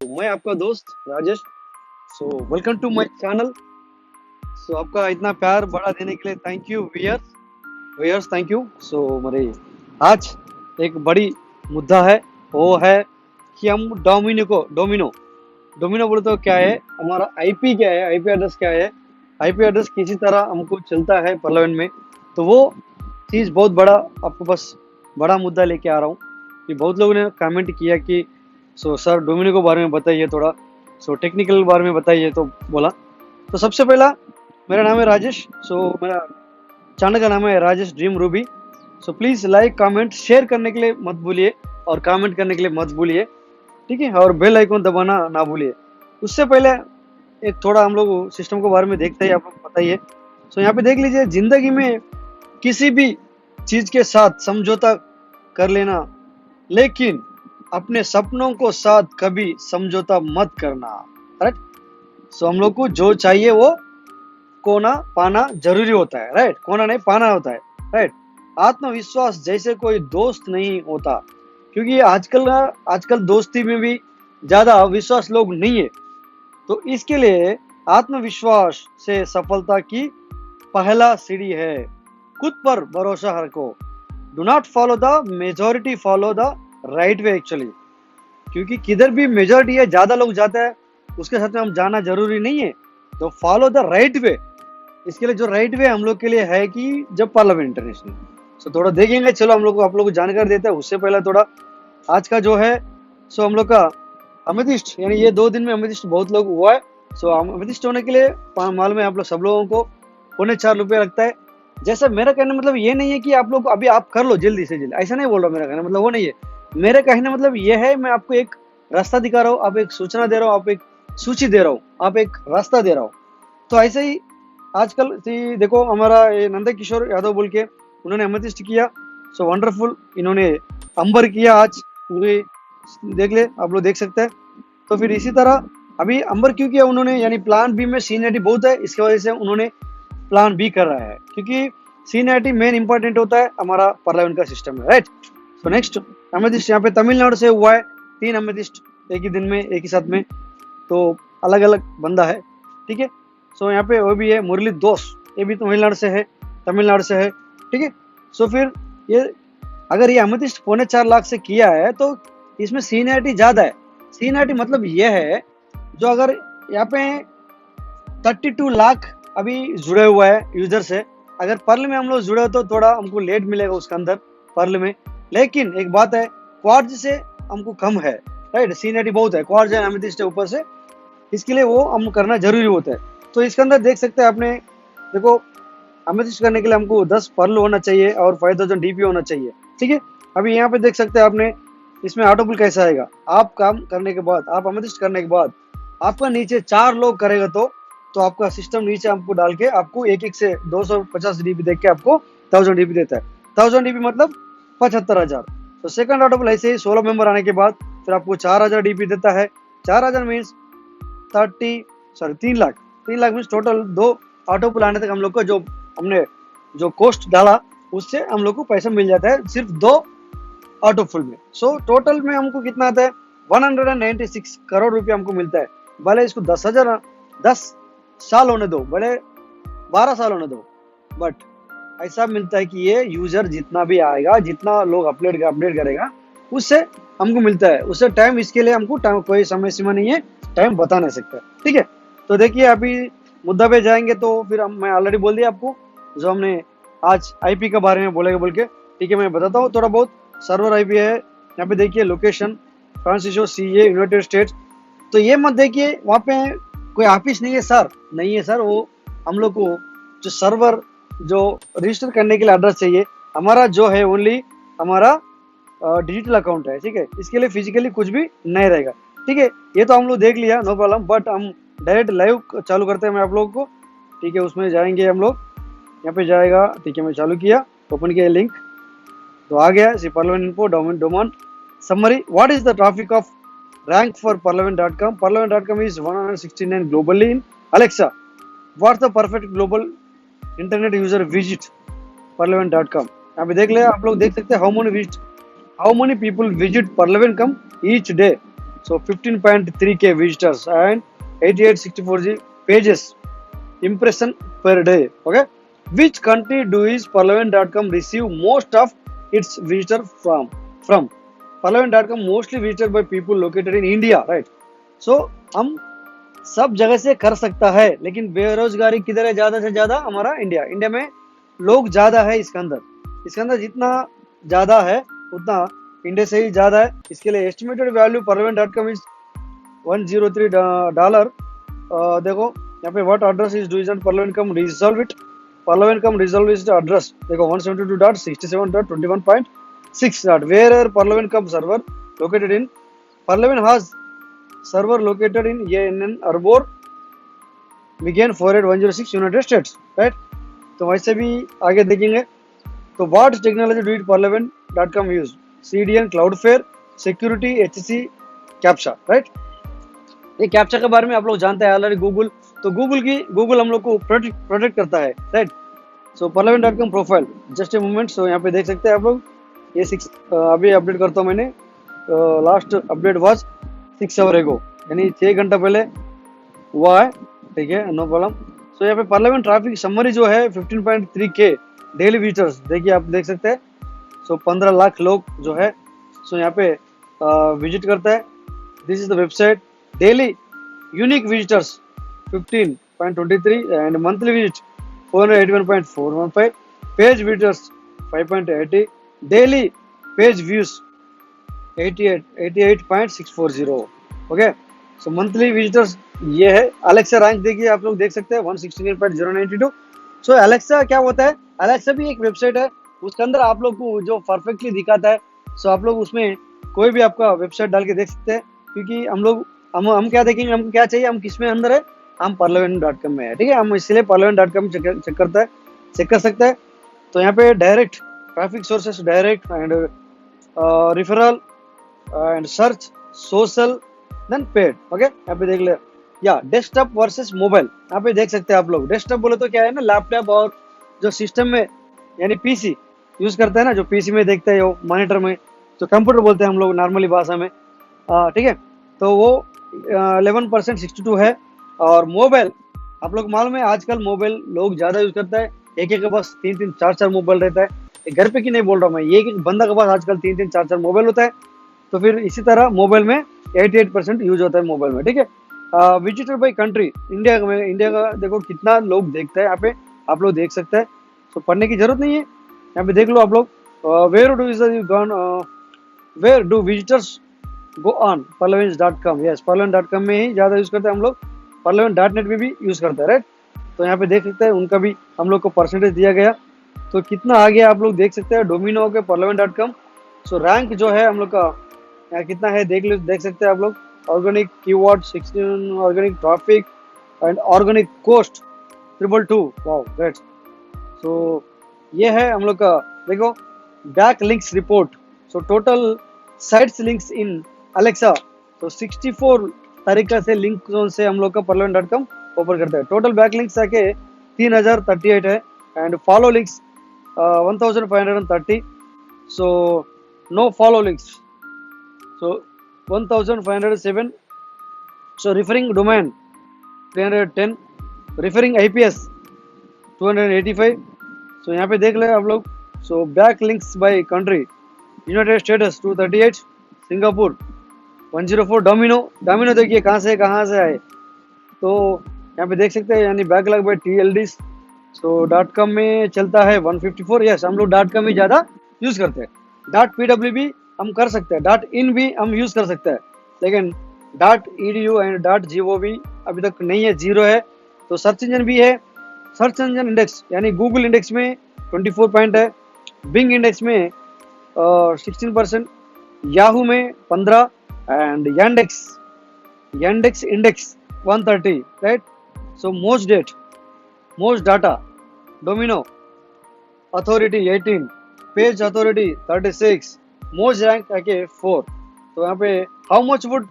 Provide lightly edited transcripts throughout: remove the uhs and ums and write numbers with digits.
मैं आपका दोस्त Rajesh. Welcome to my channel. आपका इतना प्यार बढ़ा देने के लिए thank you viewers thank you. मेरे आज एक बड़ी मुद्दा है, वो है कि हम डोमिनो डोमिनो बोले तो क्या है, हमारा आईपी क्या है, आईपी एड्रेस क्या है। आईपी एड्रेस किसी तरह हमको चलता है पार्लियामेंट में, तो वो चीज़ बहुत बड़ा आपको बस बड़ा मुद्दा लेके आ रहा हूँ कि बहुत लोगों ने कमेंट किया कि सर डोमिनो के बारे में बताइए थोड़ा, टेक्निकल बारे में बताइए। तो बोला, तो सबसे पहला मेरा नाम है राजेश। मेरा चैनल का नाम है Rajesh dream Ruby. Please like comment share करने के लिए मत भूलिए और कमेंट करने के लिए मत भूलिए, ठीक है। और बेल आइकन दबाना ना भूलिए। उससे पहले एक थोड़ा हम लोग सिस्टम के बारे में देखते हैं, आप लोग बताइए। यहाँ पे देख लीजिए, जिंदगी में किसी भी चीज के साथ समझौता कर लेना, लेकिन अपने सपनों को साथ कभी समझौता मत करना। राइट। हम लोग को जो चाहिए वो कोना पाना जरूरी होता है। राइट, कोना नहीं पाना होता है। राइट। आत्मविश्वास जैसे कोई दोस्त नहीं होता, क्योंकि आजकल दोस्ती में भी ज्यादा विश्वास लोग नहीं है। तो इसके लिए आत्मविश्वास से सफलता की पहला सीढ़ी है खुद पर भरोसा रखो। Do not follow the majority, follow the right way. Actually क्योंकि किधर भी मेजोरिटी है, ज्यादा लोग जाते हैं, उसके साथ में हम जाना जरूरी नहीं है। तो फॉलो द राइट वे। इसके लिए जो राइट वे हम लोग के लिए है कि जब पार्लियामेंट इंटरनेशनल, थोड़ा देखेंगे। चलो हम लोग को आप लोग को जानकारी देते हैं। उससे पहले थोड़ा आज का जो है हम लोग का अमेथिस्ट, यानी ये 2 दिन में अमेथिस्ट बहुत लोग हुआ है। अमेथिस्ट होने के लिए मालूम है आप लोग सब लोगों को ₹4.5 लगता है। जैसा मेरा कहना मतलब ये नहीं है कि आप लोग अभी आप कर लो जल्दी से जल्दी, ऐसा नहीं बोल रहा। मेरा कहना मतलब वो नहीं है। मेरा कहना मतलब ये है, मैं आपको एक रास्ता दिखा रहा हूँ, आप एक सूचना दे रहा हूँ, आप एक सूची दे रहा हूँ, आप एक रास्ता दे रहा हूँ। तो ऐसे ही आजकल देखो, हमारा ये नंद किशोर यादव बोल के उन्होंने अमेथिस्ट किया। वंडरफुल। इन्होंने अंबर किया आज, देख ले आप लोग, देख सकते हैं। तो फिर इसी तरह अभी अंबर क्यों किया उन्होंने, यानी प्लान बी में सीनियरिटी बहुत है, इसकी वजह से उन्होंने प्लान बी कर रहा है, क्योंकि सीनियरिटी मेन इंपॉर्टेंट होता है हमारा पार्लियामेंट का सिस्टम है। राइट। नेक्स्ट अमेथिस्ट यहाँ पे तमिलनाडु से हुआ है। 3 अमेथिस्ट एक ही दिन में, एक ही साथ में, तो अलग अलग बंदा है, ठीक है। यहाँ पे वो भी है मुरली दोष, ये भी तमिलनाडु से है, ठीक है। फिर ये अगर ये अमेथिस्ट 4.25 लाख से किया है, तो इसमें सीनियरिटी ज्यादा है। सीनियरिटी मतलब ये है, जो अगर यहाँ पे 32 लाख अभी जुड़े हुआ है यूजर से, अगर पर्ल में हम लोग जुड़े तो थोड़ा हमको लेट मिलेगा उसके अंदर पर्ल में। लेकिन एक बात है, क्वार्ज से हमको कम है। राइट, सीनियरिटी बहुत है, क्वार्ज है अमेथिस्ट है ऊपर से, इसके लिए वो हम करना जरूरी होता है। तो इसके अंदर देख सकते हैं आपने, देखो अमेथिस्ट करने के लिए हमको 10 पर्ल होना चाहिए और 5000 डीपी होना चाहिए, ठीक है। अभी यहाँ पे देख सकते हैं आपने, इसमें ऑटो पुल कैसा आएगा। आप काम करने के बाद, आप अमेथिस्ट करने के बाद आपका नीचे 4 लोग करेगा तो आपका सिस्टम नीचे हमको डाल के आपको एक से 250 डीपी देख के आपको 1000 डीपी देता है। 1000 डीपी मतलब 75,000। तो सेकंड ऑटो पुल ऐसे ही 16 मेंबर आने के बाद फिर आपको 4000 डीपी देता है। 4000 means 3 lakh. 3 lakh means total 2 auto pool आने तक हम लोग को जो हमने जो कॉस्ट डाला उससे हम लोग को पैसा मिल जाता है सिर्फ 2 ऑटो पुल में। टोटल में हमको कितना आता है, 196 करोड़ रुपया हमको मिलता है। भले इसको 10 साल होने दो, भले 12 साल होने दो, बट ऐसा मिलता है कि ये यूजर जितना भी आएगा, जितना लोग अपडेट करेगा, उससे हमको मिलता है। उससे टाइम, इसके लिए हमको टाइम कोई समय सीमा नहीं है, टाइम बता नहीं सकता, ठीक है। तो देखिए अभी मुद्दा पे जाएंगे, तो फिर मैं ऑलरेडी बोल दिया आपको जो हमने आज आईपी के बारे में बोलेगा बोल के, ठीक है। मैं बताता हूँ थोड़ा बहुत। सर्वर आईपी है, यहाँ पे देखिए location Francisco CA United states. तो ये मत देखिए वहाँ पे कोई ऑफिस नहीं है सर, नहीं है सर, वो हम लोग को जो सर्वर जो रजिस्टर करने के लिए एड्रेस चाहिए, हमारा जो है ओनली हमारा डिजिटल अकाउंट है, ठीक है। इसके लिए फिजिकली कुछ भी नहीं रहेगा, ठीक है। ये तो हम लोग देख लिया, नो प्रॉब्लम। बट हम डायरेक्ट लाइव चालू करते हैं मैं आप लोगों को, ठीक है। उसमें जाएंगे हम लोग, यहाँ पे जाएगा, ठीक है। मैं चालू किया, ओपन किया लिंक, तो आ गया see parliament info domain summary. What is the traffic of rank for parliament.com? Parliament.com is 169 globally in Alexa. What's the perfect global internet user visit parliament.com? यहाँ पे देख ले, आप लोग देख सकते हैं how many people visit parliament.com each day. So 15.3K visitors and 8864G pages impression per day. Okay, which country does Parliament.com receive most of its visitor from? Parliament.com mostly visited by people located in India, right? So हम सब जगह से कर सकता है, लेकिन बेरोजगारी किधर है ज्यादा से ज्यादा? हमारा इंडिया में लोग ज्यादा है। इसके अंदर जितना ज्यादा है उतना इंडिया से ही ज्यादा है। इसके लिए एस्टिमेटेड वैल्यू parliament.com इज $103। देखो यहाँ पे what address is division parliament.com resolve it. parliament.com resolve is address देखो 172.67.21.6. Where parliament.com server located in parliament has server located in ANN Arbor, Michigan 48106 United States, right? तो वैसे भी आगे देखेंगे। तो what technology do it parliament.com use? CDN, Cloudflare, security, HC, captcha, right? ये captcha के बारे में आप लोग जानते हैं ऑलरेडी। गूगल हम लोग को प्रोटेक्ट करता है, right? So parliament.com profile, just a moment. So यहाँ पे देख सकते हैं आप लोग, ये अभी अपडेट करता हूँ मैंने। लास्ट अपडेट वाज 6 आवर एगो, यानी 6 घंटा पहले हुआ है, ठीक है, नो प्रॉब्लम। सो यहाँ पे पार्लियामेंट ट्रैफिक समरी जो है 15.3K डेली विजिटर्स, देखिए आप देख सकते हैं। सो 15 लाख लोग जो है सो यहाँ पे विजिट करता है। This is the website. Daily unique visitors 15.23 and monthly visit 481.415, page visitors 5.80, daily page views 88.640। Okay, so monthly visitors ये है। अलेक्सा रैंक देखिए आप लोग देख सकते हैं 169.092। सो अलेक्सा क्या होता है? अलेक्सा भी एक वेबसाइट है, उसके अंदर आप लोग को जो परफेक्टली दिखाता है। सो आप लोग उसमें कोई भी आपका वेबसाइट डाल के देख सकते हैं, क्योंकि हम क्या देखेंगे, हमको क्या चाहिए, हम किस में अंदर है, हम parliament.com में है, ठीक है। हम इसलिए parliament.com चेक कर सकते हैं। तो यहाँ पे direct traffic sources, direct and referral and search, social, then paid. Okay, यहाँ पे देख ले। या डेस्कटॉप वर्सेस मोबाइल, यहाँ पे देख सकते हैं आप लोग। डेस्कटॉप बोले तो क्या है ना, लैपटॉप और जो सिस्टम में यानी पीसी यूज करते हैं ना, जो पीसी में देखते हैं वो मॉनिटर में, तो कंप्यूटर बोलते हैं हम लोग नॉर्मली भाषा में, ठीक है। तो वो 11% 62 है। और मोबाइल आप लोग मालूम है, आजकल मोबाइल लोग ज्यादा यूज करता है। एक के पास 3-3 4-4 मोबाइल रहता है। घर पे की नहीं बोल रहा हूँ मैं, एक बंदा के पास आजकल 3-3 4-4 मोबाइल होता है। तो फिर इसी तरह मोबाइल में 88% यूज होता है मोबाइल में, ठीक है। विजिटेड बाई कंट्री, इंडिया का देखो कितना लोग देखते हैं, यहाँ पे आप लोग देख सकते हैं। तो पढ़ने की जरूरत नहीं है, यहाँ पे देख लो आप लोग। Where do visitors go on? parliament.com। Yes, parliament.com में ही ज़्यादा यूज़ करते हैं हम लोग। parliament.net में भी यूज़ करते हैं, राइट? तो यहाँ पे देख सकते हैं, उनका भी हम लोग को परसेंटेज दिया गया। तो कितना आगे आप लोग देख सकते हैं डोमिनो के parliament.com। सो रैंक जो है हम लोग का यहाँ कितना है देख सकते हैं आप लोग। Organic keyword 16, organic traffic and organic cost 222। Wow, great. So ये है हम लोग का, देखो back links report. So total sites links in Alexa, तो 64 तरीका से लिंक जोन से हम लोग का parliament.com ओपन करता है। टोटल बैक लिंक्स आके 3038 है and follow links 1530। So no follow links so 1507। So referring domain 310, referring IPS 285। So यहाँ पे देख ले आप लोग। So back links by country, united states 238, Singapore 104, डोमिनो देखिए कहाँ से आए। तो यहाँ पे देख सकते हैं, यानी बैकलॉग बाय TLD। सो .com में चलता है 154। यस, हम लोग .com ही ज़्यादा यूज़ करते हैं। .pw भी हम कर सकते हैं, .in भी हम यूज़ कर सकते हैं, लेकिन .edu एंड .gov अभी तक नहीं है, 0 है। तो सर्च इंजन भी है। सर्च इंजन इंडेक्स यानी गूगल इंडेक्स में 24 पॉइंट है, बिंग इंडेक्स में 16%, याहू में 15 and Yandex index 130, right? So most data, domino authority 18, page authority 36, most rank आके 4। तो यहाँ पे how much would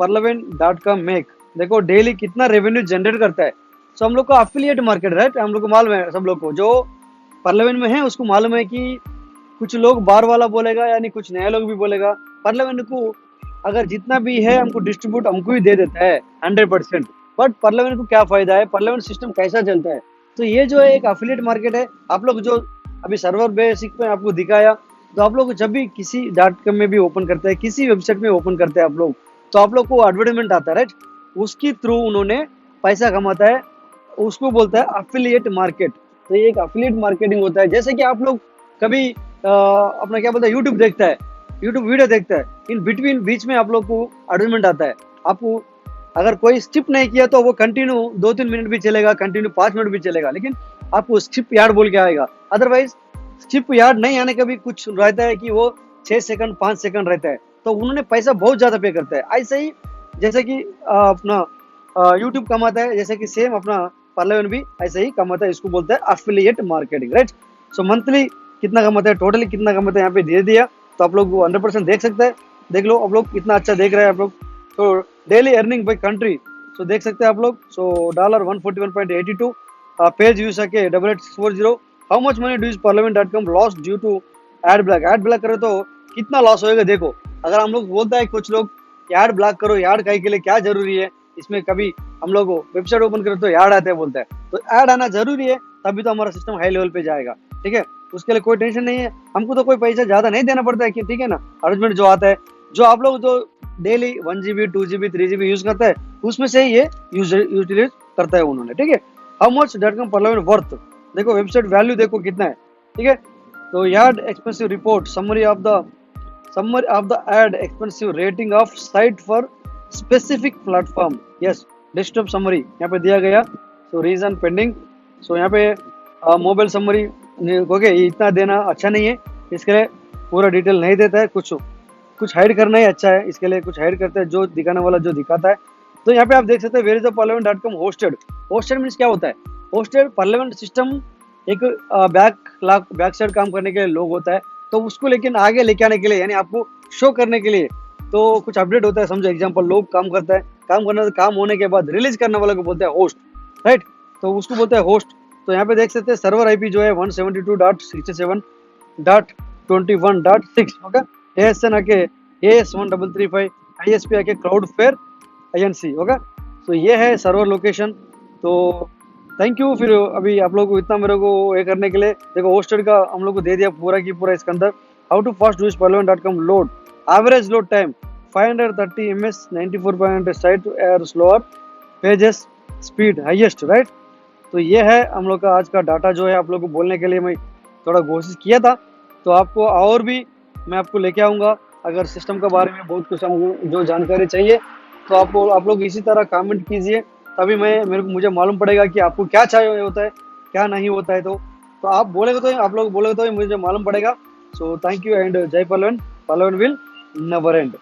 parliament.com make, देखो डेली कितना रेवेन्यू जनरेट करता है। सो हम लोग को अफिलिएट मार्केट, राइट? हम लोग को मालूम है, सब लोग को जो पार्लियामेंट में है उसको मालूम है कि कुछ लोग बार वाला बोलेगा, यानी कुछ नया लोग भी बोलेगा। पार्लियामेंट को अगर जितना भी है हमको डिस्ट्रीब्यूट हमको ही दे देता है 100%। बट पार्लियामेंट को क्या फायदा है, पार्लियामेंट सिस्टम कैसा चलता है, तो ये जो है एक अफिलिएट मार्केट है। आप लोग जो अभी सर्वर बेसिक में आपको दिखाया, तो आप लोग जब भी किसी डॉट कॉम में भी ओपन करते हैं, किसी वेबसाइट में ओपन करते हैं आप लोग, तो आप लोग को एडवर्टाइजमेंट आता है, राइट, उसके थ्रू उन्होंने पैसा कमाता है, उसको बोलता है अफिलिएट मार्केट। तो ये एक अफिलिएट मार्केटिंग होता है। जैसे कि आप लोग कभी अपना क्या बोलते हैं, यूट्यूब देखता है, यूट्यूब वीडियो देखता है, इन बिटवीन बीच में आप लोग को एडवर्टाइजमेंट आता है। आपको अगर कोई स्किप नहीं किया तो वो कंटिन्यू 2-3 मिनट भी चलेगा, कंटिन्यू 5 मिनट भी चलेगा, लेकिन आपको स्किप यार्ड बोल के आएगा। अदरवाइज स्किप यार्ड नहीं आने का भी कुछ रहता है कि वो 6 सेकंड 5 सेकंड रहता है, तो उन्होंने पैसा बहुत ज्यादा पे करता है। ऐसे ही जैसे कि अपना यूट्यूब कमाता है, जैसे कि सेम अपना पार्लियामेंट भी ऐसे ही कमाता है, इसको बोलते हैं अफिलिएट मार्केटिंग, राइट। सो मंथली कितना कमाता है, टोटली कितना कमाता है यहाँ पे दे दिया, तो आप लोग 100% देख सकते हैं। देख लो आप लोग, कितना अच्छा देख रहे हैं आप लोग। तो डेली अर्निंग बाई कंट्री, सो देख सकते हैं आप लोग। सो $141.82 पेज यूज के 88640। How much money do use parliament.com loss due to ad block. Ad block करे तो कितना लॉस होएगा देखो। अगर हम लोग बोलता है कुछ लोग यार्ड ब्लॉक करो, यार्ड काहे के लिए, क्या जरूरी है इसमें, कभी हम लोग वेबसाइट ओपन करें तो यार्ड आते हैं बोलता है, तो ऐड आना जरूरी है, तभी तो हमारा सिस्टम हाई लेवल पे जाएगा, ठीक है। उसके लिए कोई टेंशन नहीं है, हमको तो कोई पैसा ज्यादा नहीं देना पड़ता है कि, ठीक है ना। अरेंजमेंट जो आता है, जो आप लोग जो daily 1 GB 2 GB 3 GB use करता है, उसमें से ही ये यूटिलाइज करता है उन्होंने, ठीक है। How much .com parliament worth, देखो वेबसाइट वैल्यू देखो कितना है, ठीक है। तो yard expensive report, summary of the ad expensive rating of site for specific platform, yes, desktop summary यहाँ पे दिया गया। सो रीजन पेंडिंग। सो यहाँ पे मोबाइल समरी, ओके, इतना देना अच्छा नहीं है, इसके लिए पूरा डिटेल नहीं देता है, कुछ हाइड करना ही अच्छा है, इसके लिए कुछ हाइड करता है, जो दिखाने वाला जो दिखाता है। तो यहाँ पे आप देख सकते हैं, where is the parliament.com hosted. Hosted means क्या होता है, होस्टेड पार्लियामेंट सिस्टम एक बैक साइड काम करने के लिए लोग होता है, तो उसको लेकिन आगे लेके आने के लिए, यानी आपको शो करने के लिए, तो कुछ अपडेट होता है। समझो एग्जांपल, लोग काम करता है, काम होने के बाद रिलीज करने वाले को बोलते हैं होस्ट, राइट, तो उसको बोलते हैं होस्ट। तो यहाँ पे देख सकते हैं सर्वर आईपी जो है 172.67.21.6, ओके। ASN आके AS1335, ISP आके क्राउड फेयर INC, ओके। तो ये है सर्वर लोकेशन। तो थैंक यू। फिर अभी आप लोग को इतना मेरे को ये करने के लिए, देखो होस्टेड का हम लोग को दे दिया पूरा की पूरा इसके अंदर। How to fast use parliament.com load, average load time 530 ms, 94 site are slower, pages speed highest, right. तो ये है हम लोग का आज का डाटा जो है, आप लोग को बोलने के लिए मैं थोड़ा कोशिश किया था। तो आपको और भी मैं आपको लेके आऊँगा, अगर सिस्टम के बारे में बहुत कुछ हमको जो जानकारी चाहिए, तो आप लोग इसी तरह कमेंट कीजिए, तभी मुझे मालूम पड़ेगा कि आपको क्या चाहिए होता है, क्या नहीं होता है। तो आप लोग बोलेगे तो मुझे मालूम पड़ेगा। सो थैंक यू एंड जय parliament, parliament will never and.